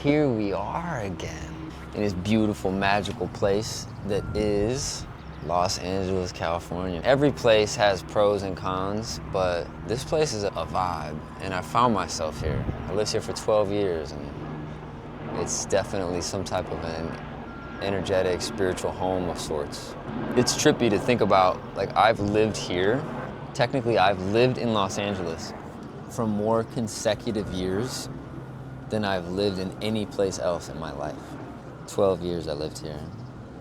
here we are again in this beautiful, magical place that is Los Angeles, California. Every place has pros and cons, but this place is a vibe, and I found myself here. I lived here for 12 years, and it's definitely some type of an energetic, spiritual home of sorts. It's trippy to think about, like, I've lived here. Technically, I've lived in Los Angeles for more consecutive years than I've lived in any place else in my life. 12 years I lived here.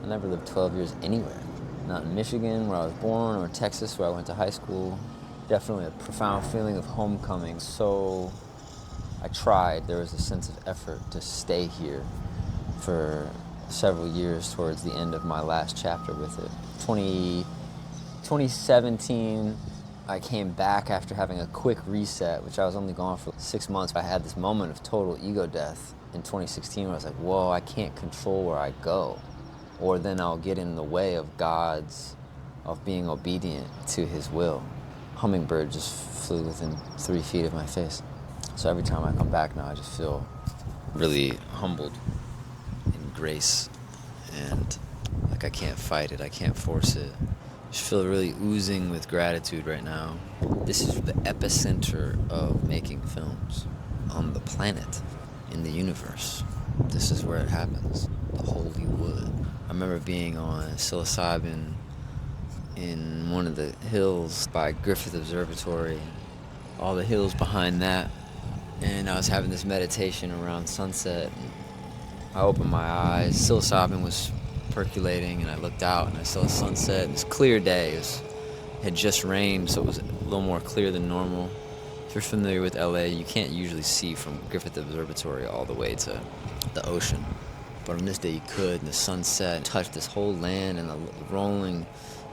I never lived 12 years anywhere. Not in Michigan, where I was born, or Texas, where I went to high school. Definitely a profound feeling of homecoming. So I tried. There was a sense of effort to stay here for several years towards the end of my last chapter with it. 2017, I came back after having a quick reset, which I was only gone for 6 months. I had this moment of total ego death in 2016 where I was like, whoa, I can't control where I go. Or then I'll get in the way of of being obedient to his will. Hummingbird just flew within 3 feet of my face. So every time I come back now, I just feel really humbled in grace, and like I can't fight it, I can't force it. I just feel really oozing with gratitude right now. This is the epicenter of making films on the planet, in the universe. This is where it happens, the holy wood. I remember being on psilocybin in one of the hills by Griffith Observatory, all the hills behind that, and I was having this meditation around sunset. I opened my eyes, psilocybin was percolating, and I looked out and I saw a sunset. It was a clear day. It had just rained, so it was a little more clear than normal. If you're familiar with LA, you can't usually see from Griffith Observatory all the way to the ocean. But on this day you could, and the sunset touched this whole land and the rolling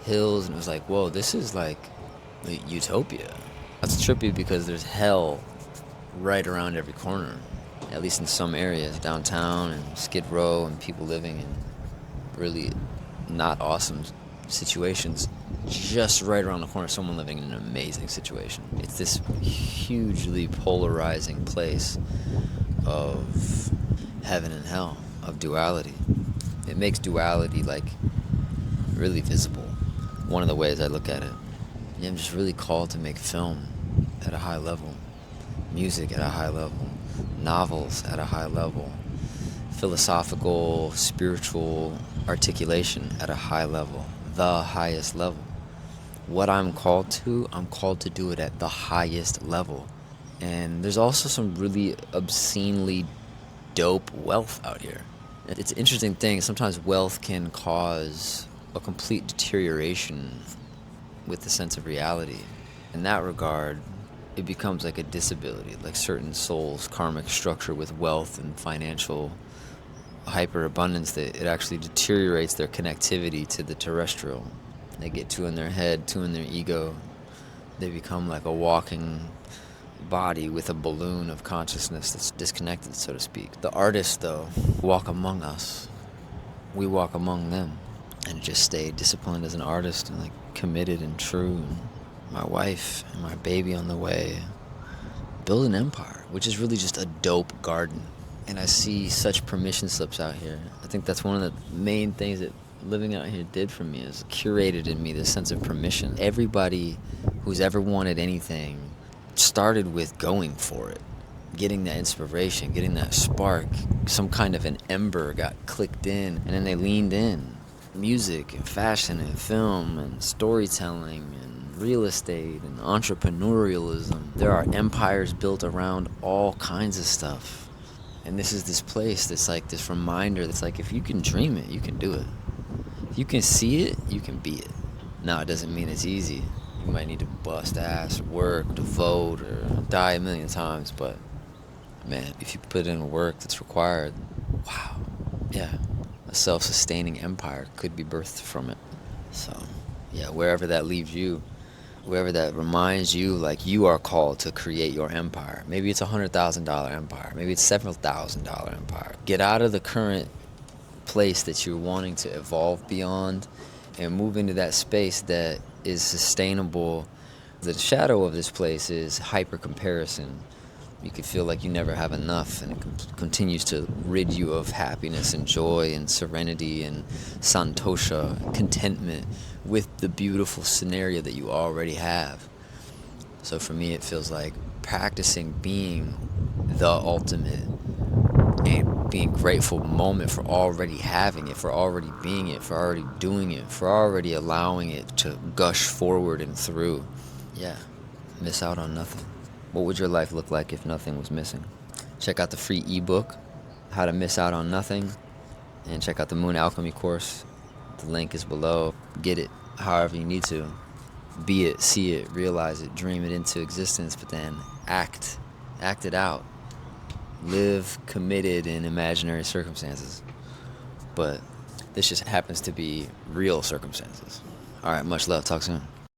hills, and it was like, whoa, this is like utopia. That's trippy because there's hell right around every corner, at least in some areas, downtown and Skid Row, and people living in really not awesome situations. Just right around the corner, someone living in an amazing situation. It's this hugely polarizing place of heaven and hell, of duality. It makes duality like really visible. One of the ways I look at it. Yeah, I'm just really called to make film at a high level, music at a high level, novels at a high level, philosophical, spiritual articulation at a high level, the highest level. What I'm called to do it at the highest level. And there's also some really obscenely dope wealth out here. It's an interesting thing. Sometimes wealth can cause a complete deterioration with the sense of reality. In that regard, it becomes like a disability, like certain souls' karmic structure with wealth and financial hyperabundance, that it actually deteriorates their connectivity to the terrestrial. They get too in their head, too in their ego. They become like a walking body with a balloon of consciousness that's disconnected, so to speak. The artists, though, walk among us. We walk among them. And just stay disciplined as an artist and like committed and true. And my wife and my baby on the way. Build an empire, which is really just a dope garden. And I see such permission slips out here. I think that's one of the main things that living out here did for me, is curated in me this sense of permission. Everybody who's ever wanted anything started with going for it, getting that inspiration, getting that spark. Some kind of an ember got clicked in, and then they leaned in. Music and fashion and film and storytelling and real estate and entrepreneurialism. There are empires built around all kinds of stuff. And this is this place that's like this reminder that's like, if you can dream it, you can do it. If you can see it, you can be it. Now, it doesn't mean it's easy. You might need to bust ass, work, devote, or die a million times, but man, if you put in work that's required, wow, yeah, a self-sustaining empire could be birthed from it. So, yeah, wherever that leaves you, wherever that reminds you, like, you are called to create your empire. Maybe it's $100,000 empire. Maybe it's several $1,000 empire. Get out of the current place that you're wanting to evolve beyond and move into that space that is sustainable. The shadow of this place is hyper comparison. You can feel like you never have enough, and it continues to rid you of happiness and joy and serenity and santosha, contentment with the beautiful scenario that you already have. So for me, it feels like practicing being the ultimate and being grateful moment for already having it, for already being it, for already doing it, for already allowing it to gush forward and through. Yeah, miss out on nothing. What would your life look like if nothing was missing? Check out the free ebook, How to Miss Out on Nothing, and check out the Moon Alchemy course. The link is below. Get it however you need to. Be it, see it, realize it, dream it into existence, but then act it out. Live committed in imaginary circumstances. But this just happens to be real circumstances. All right, much love. Talk soon.